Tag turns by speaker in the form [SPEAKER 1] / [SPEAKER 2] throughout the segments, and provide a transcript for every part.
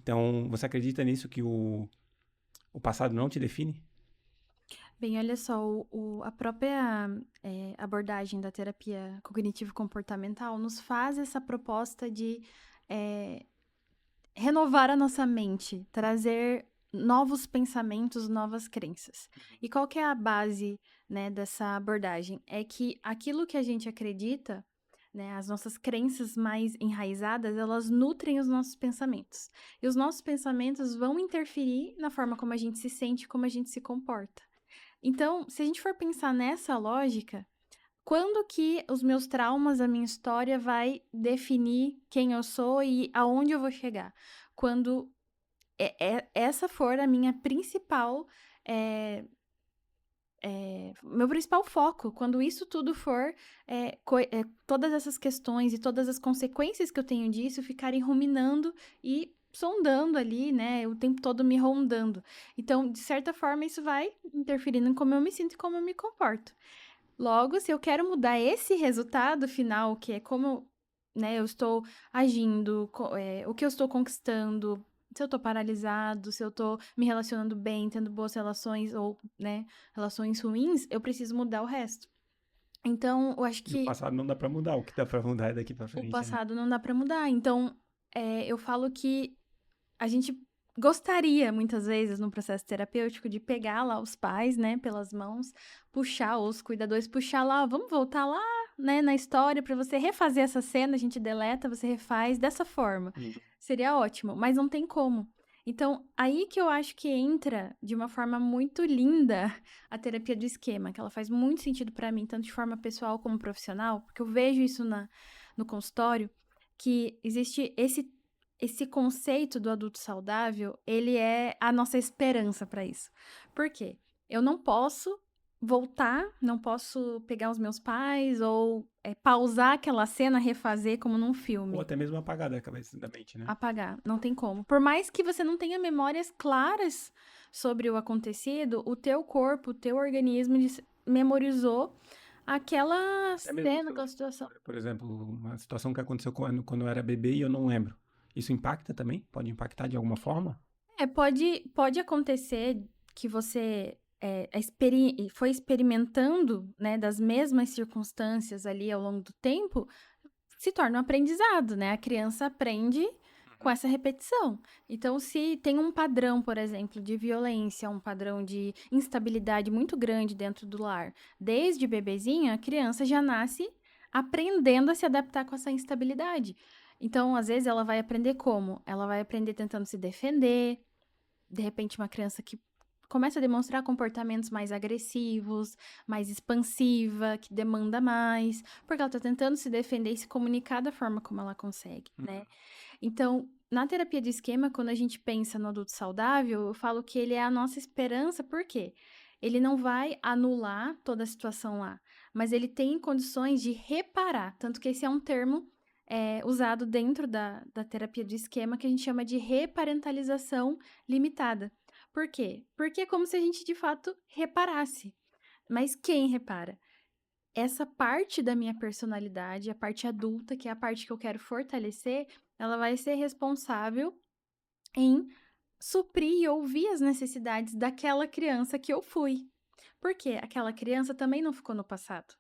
[SPEAKER 1] Então, você acredita nisso que o passado não te define?
[SPEAKER 2] Bem, olha só, a própria abordagem da terapia cognitivo-comportamental nos faz essa proposta de eh, renovar a nossa mente, trazer novos pensamentos, novas crenças. E qual que é a base, né, dessa abordagem? É que aquilo que a gente acredita, né, as nossas crenças mais enraizadas, elas nutrem os nossos pensamentos. E os nossos pensamentos vão interferir na forma como a gente se sente, como a gente se comporta. Então, se a gente for pensar nessa lógica, quando que os meus traumas, a minha história vai definir quem eu sou e aonde eu vou chegar? Quando essa for a minha principal, meu principal foco, quando isso tudo for, todas essas questões e todas as consequências que eu tenho disso ficarem ruminando e sondando ali, né, o tempo todo me rondando. Então, de certa forma, isso vai interferindo em como eu me sinto e como eu me comporto. Logo, se eu quero mudar esse resultado final, que é como, né, eu estou agindo, o que eu estou conquistando, se eu estou paralisado, se eu estou me relacionando bem, tendo boas relações ou, né, relações ruins, eu preciso mudar o resto. Então, eu acho
[SPEAKER 1] E o
[SPEAKER 2] que
[SPEAKER 1] passado não dá pra mudar, o que dá pra mudar é daqui pra
[SPEAKER 2] o
[SPEAKER 1] frente, né?
[SPEAKER 2] passado não dá para mudar. Então, eu falo que a gente gostaria, muitas vezes, no processo terapêutico, de pegar lá os pais, né, pelas mãos, puxar, ou os cuidadores, puxar lá, vamos voltar lá, né, na história, para você refazer essa cena, a gente deleta, você refaz dessa forma.
[SPEAKER 1] Uhum.
[SPEAKER 2] Seria ótimo, mas não tem como. Então, aí que eu acho que entra de uma forma muito linda a terapia do esquema, que ela faz muito sentido para mim, tanto de forma pessoal como profissional, porque eu vejo isso no consultório, que existe esse conceito do adulto saudável, ele é a nossa esperança para isso. Por quê? Eu não posso voltar, não posso pegar os meus pais ou pausar aquela cena, refazer como num
[SPEAKER 1] Ou
[SPEAKER 2] filme.
[SPEAKER 1] até mesmo apagar da cabeça da mente, né?
[SPEAKER 2] Apagar, não tem como. Por mais que você não tenha memórias claras sobre o acontecido, o teu corpo, o teu organismo memorizou aquela
[SPEAKER 1] Até mesmo
[SPEAKER 2] cena,
[SPEAKER 1] se eu
[SPEAKER 2] aquela
[SPEAKER 1] lembro
[SPEAKER 2] situação.
[SPEAKER 1] agora, por exemplo, uma situação que aconteceu quando eu era bebê e eu não lembro. Isso impacta também? Pode impactar de alguma forma?
[SPEAKER 2] Pode acontecer que você foi experimentando, né, das mesmas circunstâncias ali ao longo do tempo, se torna um aprendizado, né? A criança aprende com essa repetição. Então, se tem um padrão, por exemplo, de violência, um padrão de instabilidade muito grande dentro do lar, desde bebezinha, a criança já nasce aprendendo a se adaptar com essa instabilidade. Então, às vezes, ela vai aprender como? Ela vai aprender tentando se defender, de repente, uma criança que começa a demonstrar comportamentos mais agressivos, mais expansiva, que demanda mais, porque ela tá tentando se defender e se comunicar da forma como ela consegue, né?
[SPEAKER 1] Uhum.
[SPEAKER 2] Então, na terapia de esquema, quando a gente pensa no adulto saudável, eu falo que ele é a nossa esperança, por quê? Ele não vai anular toda a situação lá, mas ele tem condições de reparar. Tanto que esse é um termo usado dentro da terapia de esquema que a gente chama de reparentalização limitada. Por quê? Porque é como se a gente de fato reparasse. Mas quem repara? Essa parte da minha personalidade, a parte adulta, que é a parte que eu quero fortalecer, ela vai ser responsável em suprir e ouvir as necessidades daquela criança que eu fui. Porque aquela criança também não ficou no passado.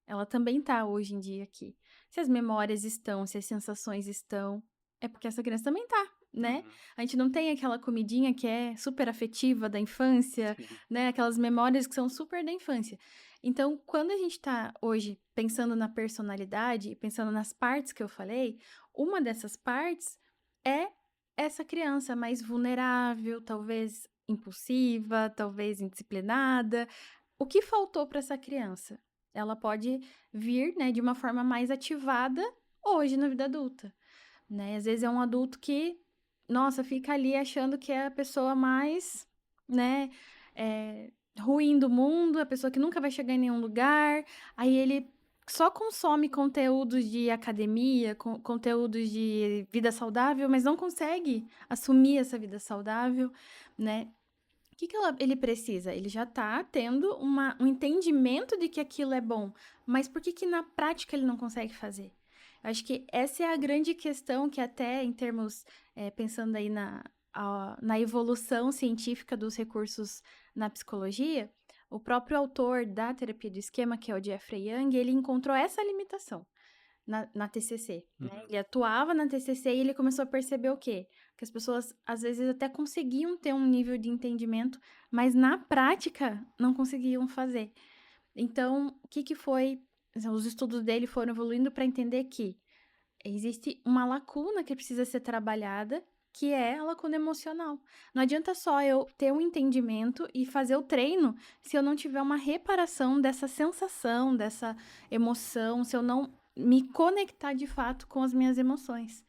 [SPEAKER 2] Ela também tá hoje em dia aqui. Se as memórias estão, se as sensações estão, é porque essa criança também tá, né?
[SPEAKER 1] Uhum.
[SPEAKER 2] A gente não tem aquela comidinha que é super afetiva da infância,
[SPEAKER 1] Sim.
[SPEAKER 2] né? Aquelas memórias que são super da infância. Então, quando a gente tá hoje pensando na personalidade e pensando nas partes que eu falei, uma dessas partes é essa criança mais vulnerável, talvez impulsiva, talvez indisciplinada. O que faltou para essa criança? Ela pode vir, né, de uma forma mais ativada hoje na vida adulta, né? Às vezes é um adulto que, nossa, fica ali achando que é a pessoa mais, né, ruim do mundo, a pessoa que nunca vai chegar em nenhum lugar. Aí ele só consome conteúdos de academia, conteúdos de vida saudável, mas não consegue assumir essa vida saudável, né? O que que ele precisa? Ele já tá tendo um entendimento de que aquilo é bom, mas por que que na prática ele não consegue fazer? Acho que essa é a grande questão que até em termos, pensando aí na evolução científica dos recursos na psicologia, o próprio autor da terapia do esquema, que é o Jeffrey Young, ele encontrou essa limitação na TCC, né? Ele atuava na TCC e ele começou a perceber o quê? Que as pessoas, às vezes, até conseguiam ter um nível de entendimento, mas na prática não conseguiam fazer. Então, o que que foi? Os estudos dele foram evoluindo para entender que existe uma lacuna que precisa ser trabalhada, que é a lacuna emocional. Não adianta só eu ter um entendimento e fazer o treino se eu não tiver uma reparação dessa sensação, dessa emoção, se eu não me conectar de fato com as minhas emoções.